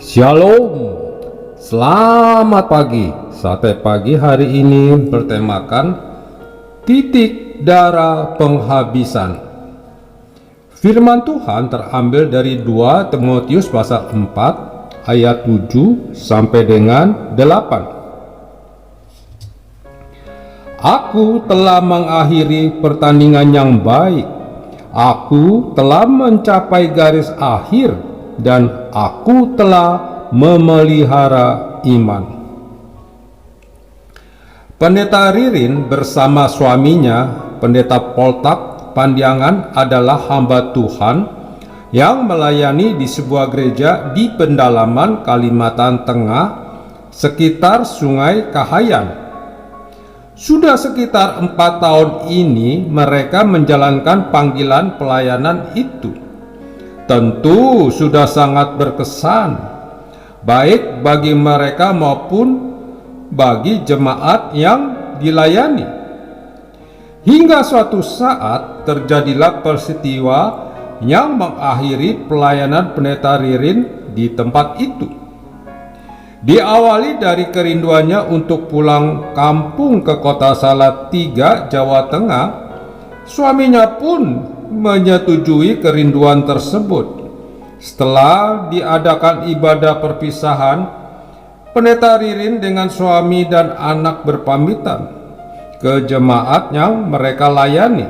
Shalom, selamat pagi. Sate pagi hari ini bertemakan titik darah penghabisan. Firman Tuhan terambil dari 2 Timotius pasal 4 ayat 7 sampai dengan 8. Aku telah mengakhiri pertandingan yang baik. Aku telah mencapai garis akhir dan aku telah memelihara iman. Pendeta Ririn bersama suaminya, Pendeta Poltak Pandiangan, adalah hamba Tuhan yang melayani di sebuah gereja di pedalaman Kalimantan Tengah sekitar Sungai Kahayan. Sudah sekitar 4 tahun ini mereka menjalankan panggilan pelayanan itu. Tentu sudah sangat berkesan, baik bagi mereka maupun bagi jemaat yang dilayani. Hingga suatu saat terjadilah peristiwa yang mengakhiri pelayanan Pendeta Ririn di tempat itu. Diawali dari kerinduannya untuk pulang kampung ke kota Salatiga, Jawa Tengah, suaminya pun menyetujui kerinduan tersebut. Setelah diadakan ibadah perpisahan, Pendeta Ririn dengan suami dan anak berpamitan ke jemaat yang mereka layani.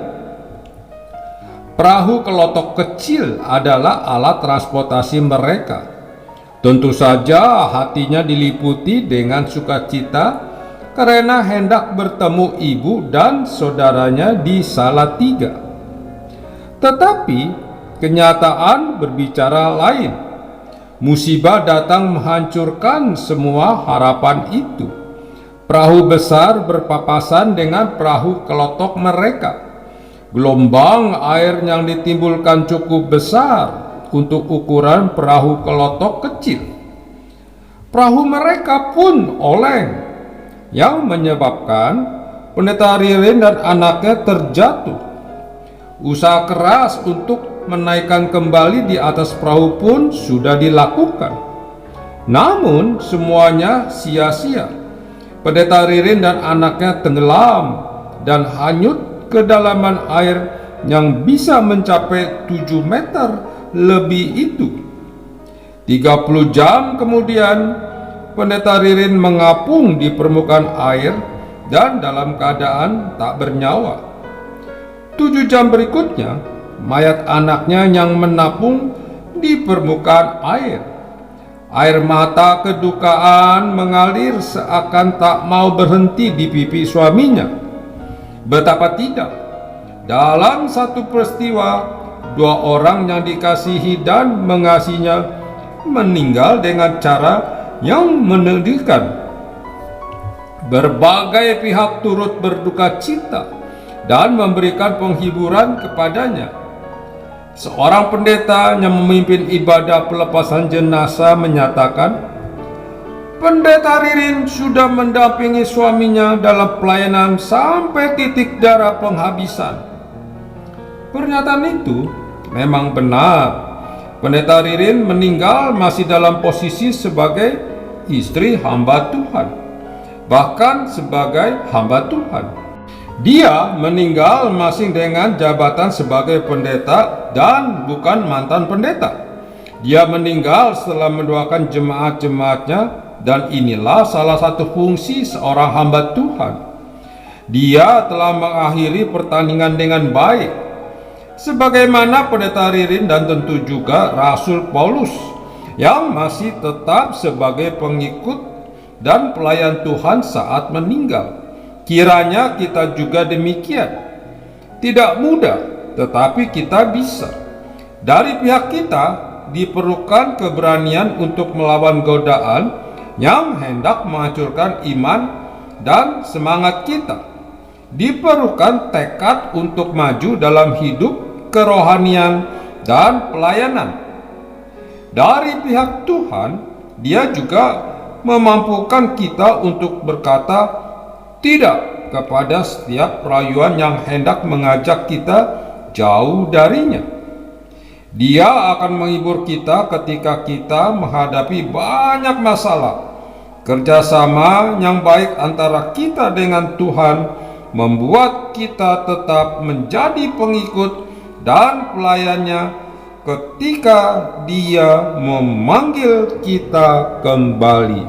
Perahu kelotok kecil adalah alat transportasi mereka. Tentu saja hatinya diliputi dengan sukacita karena hendak bertemu ibu dan saudaranya di Salatiga. Tetapi kenyataan berbicara lain. Musibah datang menghancurkan semua harapan itu. Perahu besar berpapasan dengan perahu kelotok mereka. Gelombang air yang ditimbulkan cukup besar untuk ukuran perahu kelotok kecil. Perahu mereka pun oleng, yang menyebabkan Pendeta Ririn dan anaknya terjatuh. Usaha keras untuk menaikkan kembali di atas perahu pun sudah dilakukan. Namun semuanya sia-sia. Pendeta Ririn dan anaknya tenggelam dan hanyut ke kedalaman air yang bisa mencapai 7 meter lebih itu. 30 jam kemudian Pendeta Ririn mengapung di permukaan air dan dalam keadaan tak bernyawa. 7 jam berikutnya mayat anaknya yang menapung di permukaan air. Air mata kedukaan mengalir seakan tak mau berhenti di pipi suaminya. Betapa tidak, dalam satu peristiwa 2 orang yang dikasihi dan mengasihinya meninggal dengan cara yang menyedihkan. Berbagai pihak turut berduka cita dan memberikan penghiburan kepadanya. Seorang pendeta yang memimpin ibadah pelepasan jenazah menyatakan, Pendeta Ririn sudah mendampingi suaminya dalam pelayanan sampai titik darah penghabisan. Pernyataan itu memang benar. Pendeta Ririn meninggal masih dalam posisi sebagai istri hamba Tuhan, bahkan sebagai hamba Tuhan. Dia meninggal masih dengan jabatan sebagai pendeta dan bukan mantan pendeta. Dia meninggal setelah mendoakan jemaat-jemaatnya, dan inilah salah satu fungsi seorang hamba Tuhan. Dia telah mengakhiri pertandingan dengan baik, sebagaimana Pendeta Ririn dan tentu juga Rasul Paulus yang masih tetap sebagai pengikut dan pelayan Tuhan saat meninggal. Kiranya kita juga demikian. Tidak mudah, tetapi kita bisa. Dari pihak kita diperlukan keberanian untuk melawan godaan yang hendak menghancurkan iman dan semangat kita. Diperlukan tekad untuk maju dalam hidup kerohanian dan pelayanan. Dari pihak Tuhan, Dia juga memampukan kita untuk berkata tidak kepada setiap rayuan yang hendak mengajak kita jauh darinya. Dia akan menghibur kita ketika kita menghadapi banyak masalah. Kerjasama yang baik antara kita dengan Tuhan membuat kita tetap menjadi pengikut dan pelayannya ketika Dia memanggil kita kembali.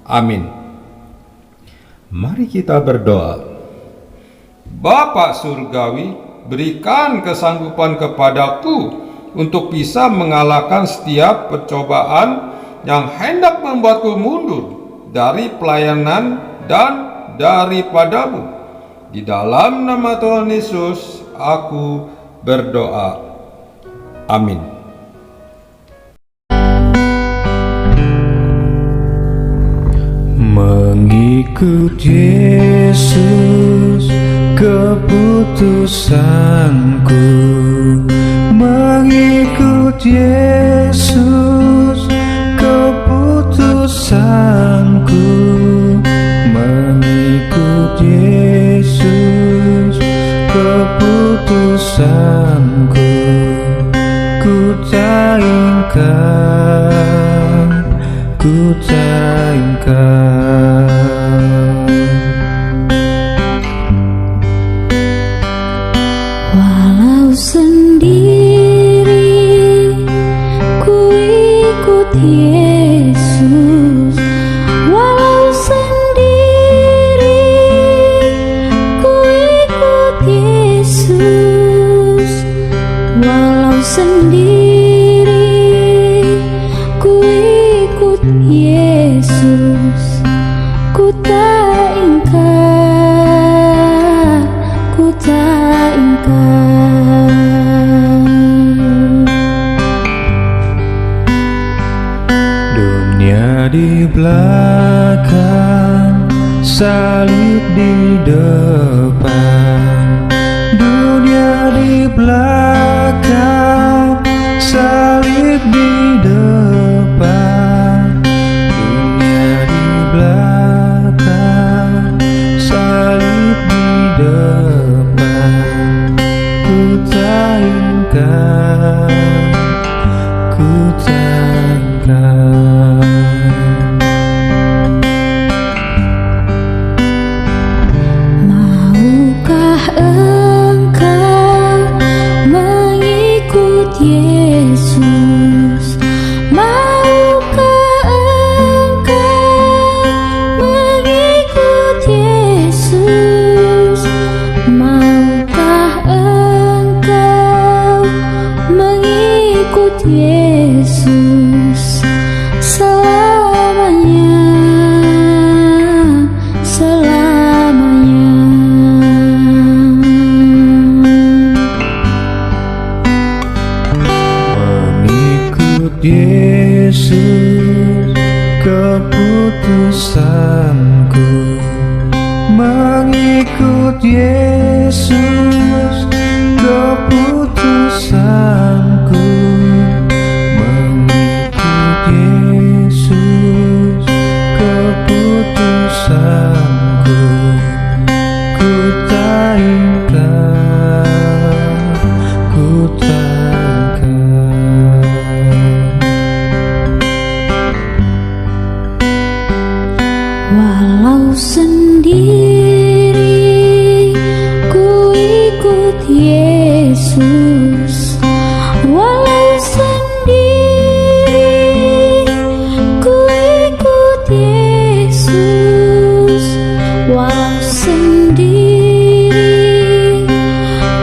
Amin. Mari kita berdoa. Bapa Surgawi, berikan kesanggupan kepadaku untuk bisa mengalahkan setiap percobaan yang hendak membuatku mundur dari pelayanan dan daripadamu. Di dalam nama Tuhan Yesus, aku berdoa. Amin. Mengikut Yesus keputusanku, mengikut Yesus keputusanku, mengikut Yesus keputusanku. Ku tak ingkar, ku tak ingkar. Walau sendiri ku ikut Yesus, walau sendiri ku ikut Yesus, walau sendiri ku ikut Yesus, ku tak ingkar, ku tak ingkar. Dunia di belakang, salib di depan. Dunia di belakang, salib di depan. Dunia di belakang, salib di depan. Ku tak ingkar, ku tak ingkar. Maukah engkau mengikut Yesus? Maukah engkau mengikut Yesus? Maukah engkau mengikut Yesus selamanya, selamanya? Mengikut Yesus keputusanku, mengikut Yesus keputusanku, mengikut Yesus keputusanku. Ku tak ingkar, ku tak ingkar. Walau sendiri ku ikut Yesus, walau sendiri ku ikut Yesus, walau sendiri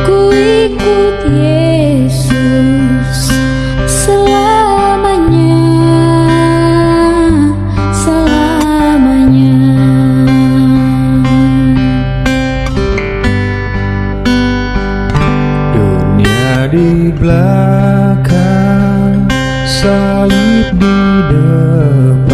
ku ikut Yesus selamanya, selamanya. Dunia di belakang, salib di depan.